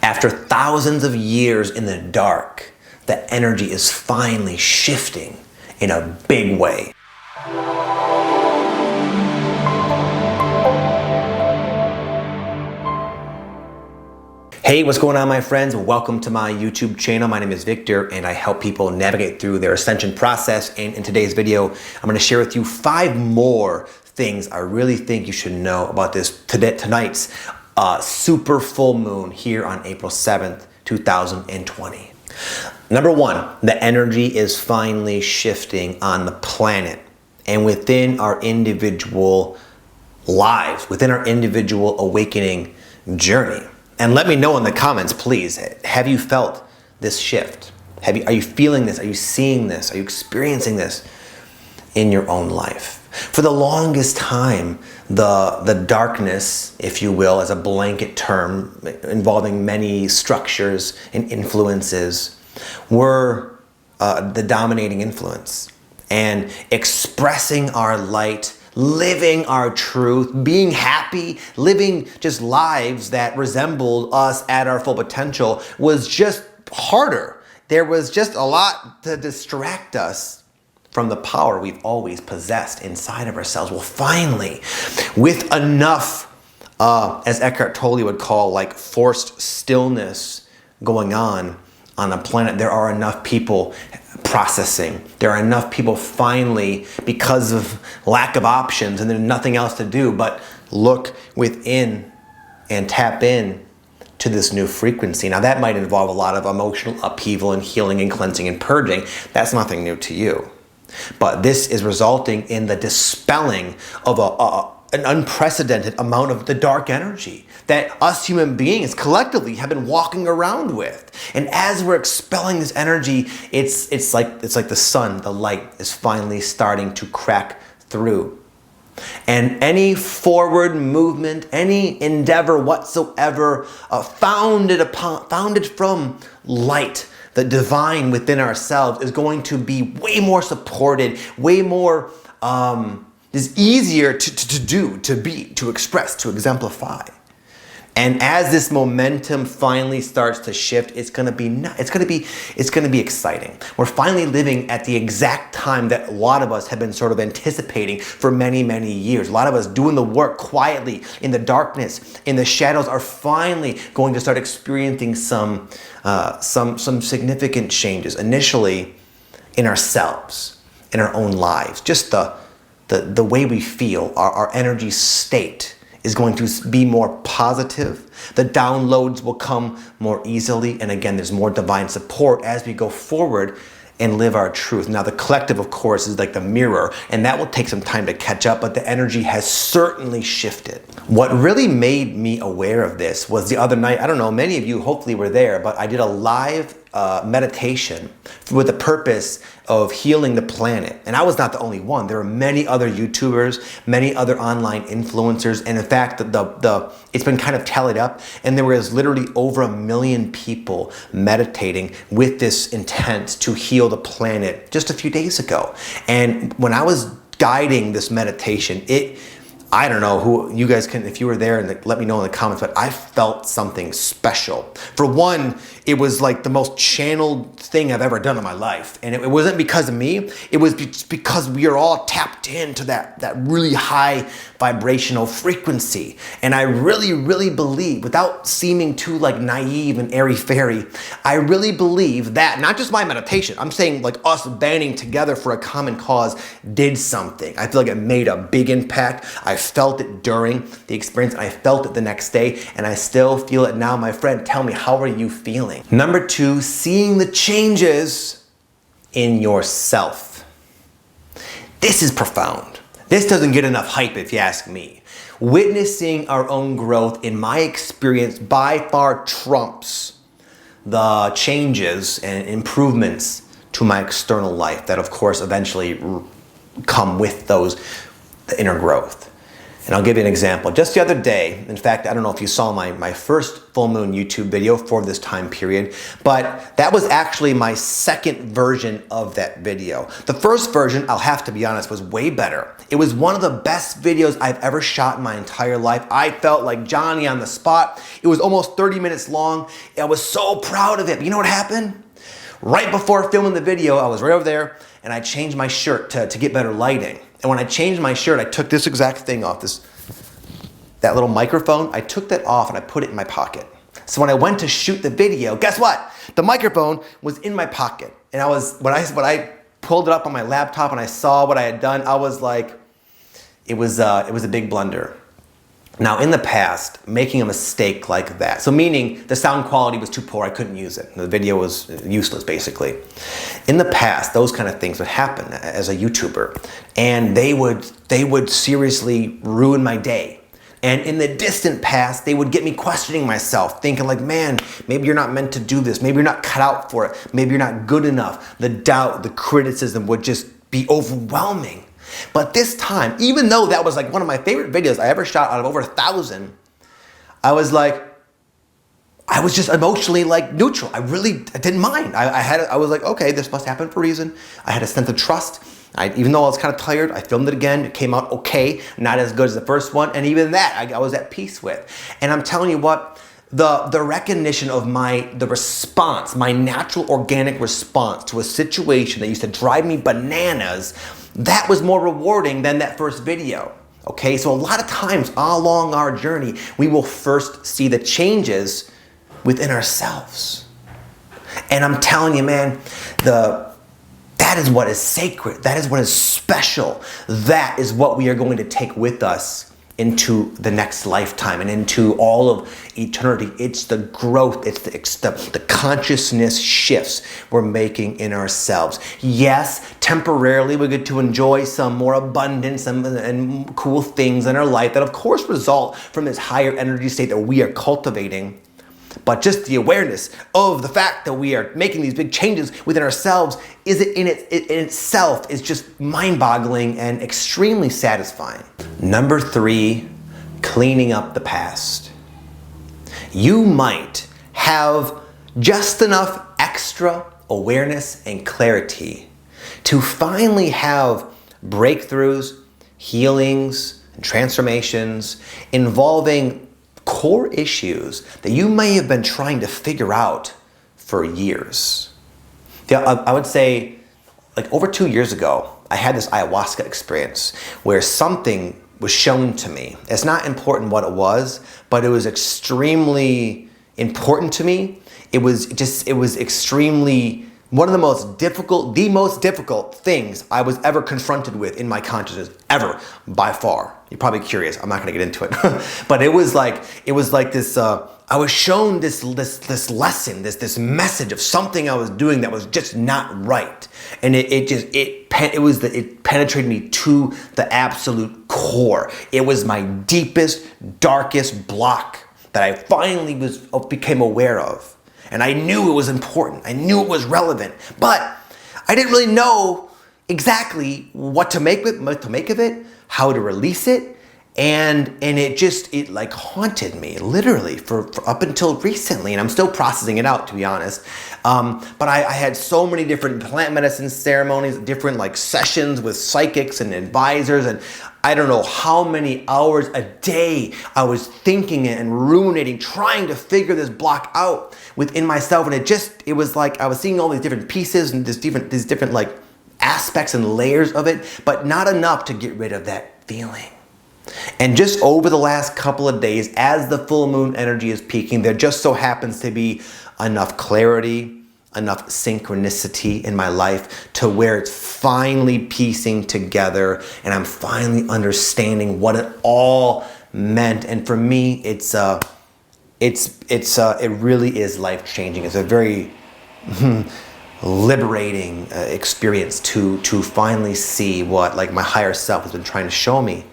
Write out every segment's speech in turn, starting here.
After thousands of years in the dark, the energy is finally shifting in a big way. Hey, what's going on, my friends? Welcome to my YouTube channel. My name is Victor, and I help people navigate through their ascension process. And in today's video, I'm going to share with you 5 more things I really think you should know about tonight's super full moon here on April 7th, 2020. Number 1, the energy is finally shifting on the planet and within our individual lives, within our individual awakening journey. And let me know in the comments, please, have you felt this shift? Are you feeling this? Are you seeing this? Are you experiencing this in your own life? For the longest time, the darkness, if you will, as a blanket term involving many structures and influences, were the dominating influence. And expressing our light, living our truth, being happy, living just lives that resembled us at our full potential was just harder. There was just a lot to distract us from the power we've always possessed inside of ourselves. Well, finally, with enough, as Eckhart Tolle would call, like forced stillness going on the planet, there are enough people processing. There are enough people finally, because of lack of options and there's nothing else to do but look within and tap in to this new frequency. Now that might involve a lot of emotional upheaval and healing and cleansing and purging. That's nothing new to you. But this is resulting in the dispelling of an unprecedented amount of the dark energy that us human beings collectively have been walking around with. And as we're expelling this energy, it's like the sun, the light is finally starting to crack through. And any forward movement, any endeavor whatsoever founded from light, the divine within ourselves, is going to be way more supported, way more is easier to do, to be, to express, to exemplify. And as this momentum finally starts to shift, it's gonna be exciting. We're finally living at the exact time that a lot of us have been sort of anticipating for many, many years. A lot of us doing the work quietly in the darkness, in the shadows, are finally going to start experiencing some significant changes. Initially, in ourselves, in our own lives, just the way we feel, our energy state is going to be more positive. The downloads will come more easily. And again, there's more divine support as we go forward and live our truth. Now, the collective, of course, is like the mirror, and that will take some time to catch up, but the energy has certainly shifted. What really made me aware of this was the other night, I don't know, many of you hopefully were there, but I did a live meditation with the purpose of healing the planet. And I was not the only one. There were many other YouTubers, many other online influencers. And in fact, it's been kind of tallied up, and there was literally over 1 million people meditating with this intent to heal the planet just a few days ago. And when I was guiding this meditation, I don't know who you guys can, if you were there, and let me know in the comments, but I felt something special. For one, it was like the most channeled thing I've ever done in my life. And it wasn't because of me, it was because we are all tapped into that really high vibrational frequency. And I really, really believe, without seeming too like naive and airy-fairy, I really believe that, not just my meditation, I'm saying like us banding together for a common cause did something. I feel like it made a big impact. I felt it during the experience, and I felt it the next day, and I still feel it now. My friend, tell me, how are you feeling? Number 2, seeing the changes in yourself. This is profound. This doesn't get enough hype, if you ask me. Witnessing our own growth, in my experience, by far trumps the changes and improvements to my external life that, of course, eventually come with the inner growth. And I'll give you an example. Just the other day, in fact, I don't know if you saw my first full moon YouTube video for this time period, but that was actually my second version of that video. The first version, I'll have to be honest, was way better. It was one of the best videos I've ever shot in my entire life. I felt like Johnny on the spot. It was almost 30 minutes long. I was so proud of it. But you know what happened? Right before filming the video, I was right over there and I changed my shirt to get better lighting. And when I changed my shirt, I took this exact thing off, that little microphone. I took that off and I put it in my pocket. So when I went to shoot the video, guess what? The microphone was in my pocket. And when I pulled it up on my laptop and I saw what I had done, I was like, it was a big blunder. Now, in the past, making a mistake like that, so meaning the sound quality was too poor, I couldn't use it. The video was useless, basically. In the past, those kind of things would happen as a YouTuber, and they would seriously ruin my day. And in the distant past, they would get me questioning myself, thinking like, man, maybe you're not meant to do this. Maybe you're not cut out for it. Maybe you're not good enough. The doubt, the criticism would just be overwhelming. But this time, even though that was like one of my favorite videos I ever shot out of over 1,000, I was just emotionally like neutral. I didn't mind. I was like, okay, this must happen for a reason. I had a sense of trust. Even though I was kind of tired, I filmed it again. It came out okay, not as good as the first one. And even that, I was at peace with. And I'm telling you what, the recognition of the response, my natural organic response to a situation that used to drive me bananas, that was more rewarding than that first video. Okay, so a lot of times along our journey, we will first see the changes within ourselves. And I'm telling you, man, that is what is sacred. That is what is special. That is what we are going to take with us into the next lifetime and into all of eternity. It's the growth, it's the consciousness shifts we're making in ourselves. Yes, temporarily we get to enjoy some more abundance and cool things in our life that of course result from this higher energy state that we are cultivating. But just the awareness of the fact that we are making these big changes within ourselves in itself is just mind-boggling and extremely satisfying. Number 3, cleaning up the past. You might have just enough extra awareness and clarity to finally have breakthroughs, healings, and transformations involving core issues that you may have been trying to figure out for years. I would say like over 2 years ago, I had this ayahuasca experience where something was shown to me. It's not important what it was, but it was extremely important to me. It was extremely one of the most difficult things I was ever confronted with in my consciousness, ever, by far. You're probably curious. I'm not gonna get into it. But it was like this, I was shown this lesson, this message of something I was doing that was just not right. And it penetrated me to the absolute core. It was my deepest, darkest block that I finally became aware of. And I knew it was important. I knew it was relevant, but I didn't really know exactly what to make of it, how to release it, and it like haunted me literally for up until recently, and I'm still processing it out, to be honest. But I had so many different plant medicine ceremonies, different like sessions with psychics and advisors, and I don't know how many hours a day I was thinking and ruminating, trying to figure this block out within myself. And it was like I was seeing all these different pieces and these different like aspects and layers of it, but not enough to get rid of that feeling. And just over the last couple of days, as the full moon energy is peaking, there just so happens to be enough clarity, enough synchronicity in my life to where it's finally piecing together and I'm finally understanding what it all meant. And for me, it really is life-changing. It's a very liberating experience to finally see what like my higher self has been trying to show me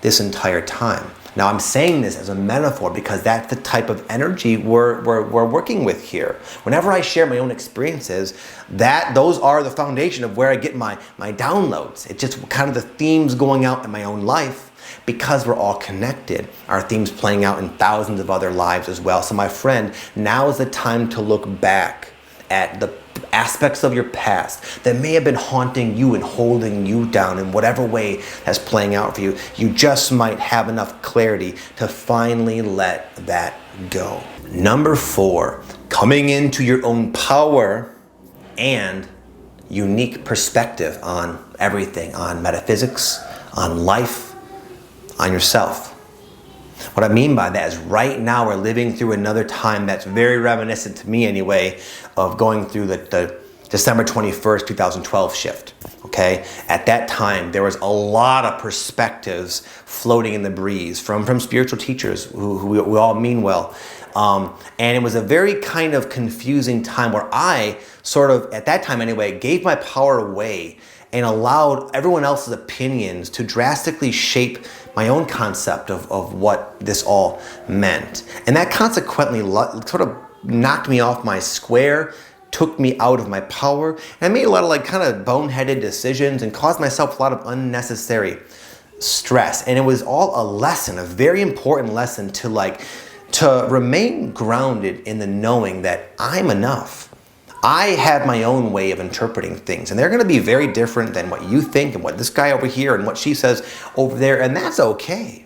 this entire time. Now I'm saying this as a metaphor because that's the type of energy we're working with here. Whenever I share my own experiences, those are the foundation of where I get my downloads. It's just kind of the themes going out in my own life. because we're all connected. Our theme's playing out in thousands of other lives as well. So my friend, now is the time to look back at the aspects of your past that may have been haunting you and holding you down in whatever way that's playing out for you. You just might have enough clarity to finally let that go. Number 4, coming into your own power and unique perspective on everything, on metaphysics, on life, on yourself. What I mean by that is right now we're living through another time that's very reminiscent to me anyway of going through the December 21st, 2012 shift. Okay, at that time there was a lot of perspectives floating in the breeze from spiritual teachers who we all mean well. And it was a very kind of confusing time where I sort of, at that time anyway, gave my power away and allowed everyone else's opinions to drastically shape my own concept of what this all meant. And that consequently sort of knocked me off my square, took me out of my power, and I made a lot of kind of boneheaded decisions and caused myself a lot of unnecessary stress. And it was all a lesson, a very important lesson to remain grounded in the knowing that I'm enough. I have my own way of interpreting things, and they're going to be very different than what you think and what this guy over here and what she says over there, and that's okay.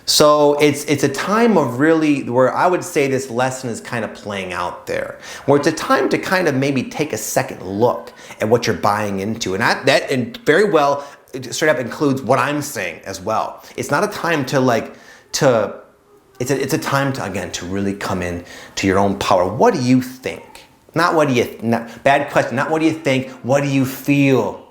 So it's a time of really where I would say this lesson is kind of playing out there, where it's a time to kind of maybe take a second look at what you're buying into, and that very well straight up includes what I'm saying as well. It's not a time it's a time to, again, to really come in to your own power. What do you think? Bad question, not what do you think, what do you feel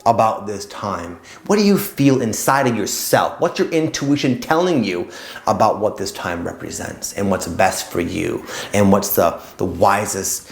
about this time? What do you feel inside of yourself? What's your intuition telling you about what this time represents and what's best for you and what's the wisest,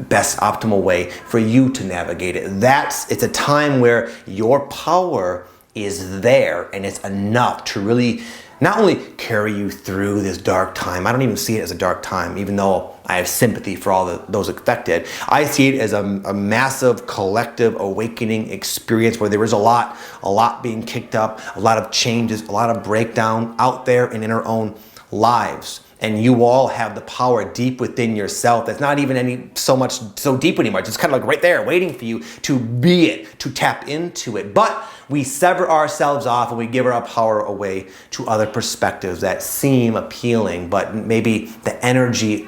best optimal way for you to navigate it? It's a time where your power is there and it's enough to really not only carry you through this dark time. I don't even see it as a dark time, even though I have sympathy for all those affected. I see it as a massive collective awakening experience where there is a lot being kicked up, a lot of changes, a lot of breakdown out there and in our own lives. And you all have the power deep within yourself that's not even so deep anymore. It's just kind of right there waiting for you to be it, to tap into it. But we sever ourselves off and we give our power away to other perspectives that seem appealing, but maybe the energy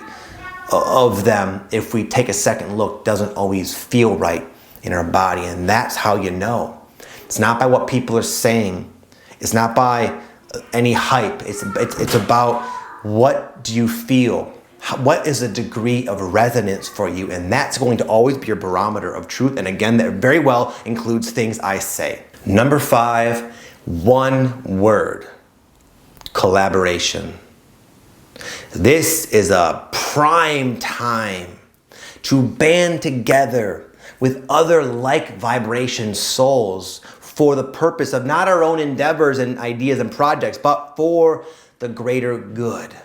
of them, if we take a second look, doesn't always feel right in our body. And that's how you know. It's not by what people are saying. It's not by any hype. It's about what do you feel? What is the degree of resonance for you? And that's going to always be your barometer of truth. And again, that very well includes things I say. Number 5, one word: collaboration. This is a prime time to band together with other like vibration souls for the purpose of not our own endeavors and ideas and projects, but for the greater good.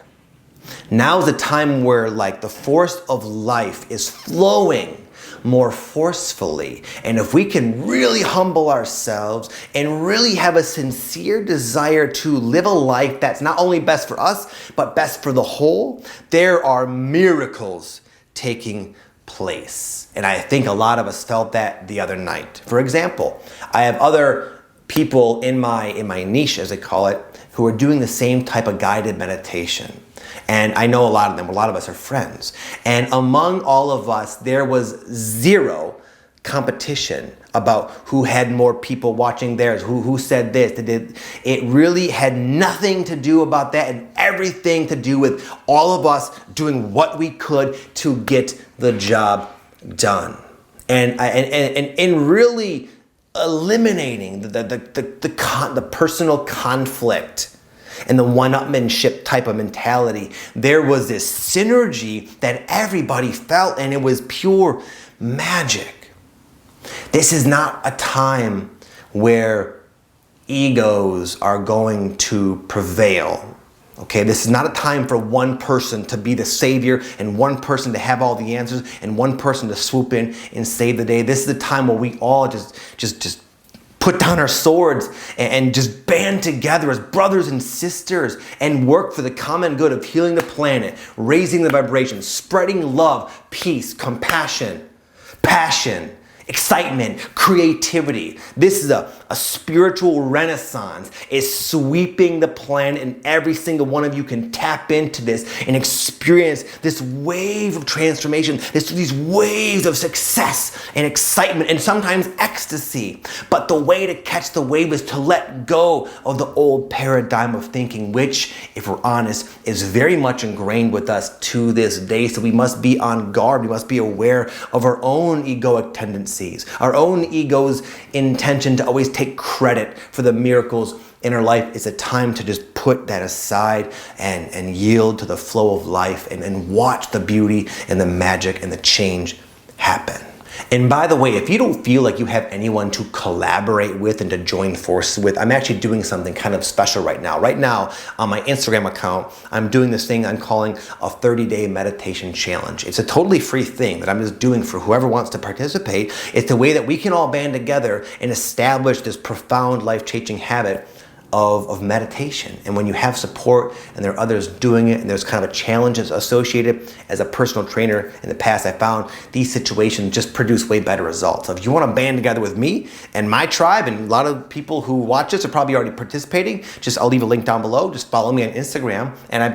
Now is the time where the force of life is flowing more forcefully. And if we can really humble ourselves and really have a sincere desire to live a life that's not only best for us, but best for the whole, there are miracles taking place. And I think a lot of us felt that the other night. For example, I have other people in my niche, as I call it, who are doing the same type of guided meditation. And I know a lot of them, a lot of us are friends. And among all of us, there was zero competition about who had more people watching theirs, who said this. It really had nothing to do about that and everything to do with all of us doing what we could to get the job done. And really eliminating the personal conflict and the one-upmanship type of mentality. There was this synergy that everybody felt, and it was pure magic. This is not a time where egos are going to prevail. Okay, this is not a time for one person to be the savior and one person to have all the answers and one person to swoop in and save the day. This is a time where we all just put down our swords and just band together as brothers and sisters and work for the common good of healing the planet, raising the vibration, spreading love, peace, compassion, passion, excitement, creativity. This is a spiritual renaissance. It's sweeping the planet, and every single one of you can tap into this and experience this wave of transformation, these waves of success and excitement and sometimes ecstasy. But the way to catch the wave is to let go of the old paradigm of thinking, which, if we're honest, is very much ingrained with us to this day. So we must be on guard. We must be aware of our own egoic tendencies, our own ego's intention to always take credit for the miracles in our life. It's a time to just put that aside and yield to the flow of life and watch the beauty and the magic and the change happen. And by the way, if you don't feel like you have anyone to collaborate with and to join forces with, I'm actually doing something kind of special right now. Right now, on my Instagram account, I'm doing this thing I'm calling a 30-day meditation challenge. It's a totally free thing that I'm just doing for whoever wants to participate. It's a way that we can all band together and establish this profound life-changing habit of meditation. And when you have support and there are others doing it and there's kind of a challenge associated, as a personal trainer in the past, I found these situations just produce way better results. So if you want to band together with me and my tribe, and a lot of people who watch this are probably already participating, I'll leave a link down below. Just follow me on Instagram. And I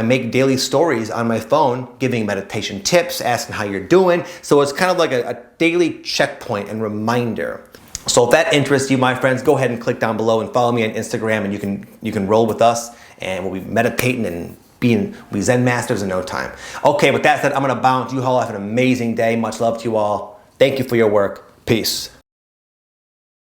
make daily stories on my phone, giving meditation tips, asking how you're doing. So it's kind of like a daily checkpoint and reminder. So if that interests you, my friends, go ahead and click down below and follow me on Instagram, and you can roll with us, and we'll be meditating and be Zen masters in no time. Okay, with that said, I'm gonna bounce. You all have an amazing day. Much love to you all. Thank you for your work. Peace.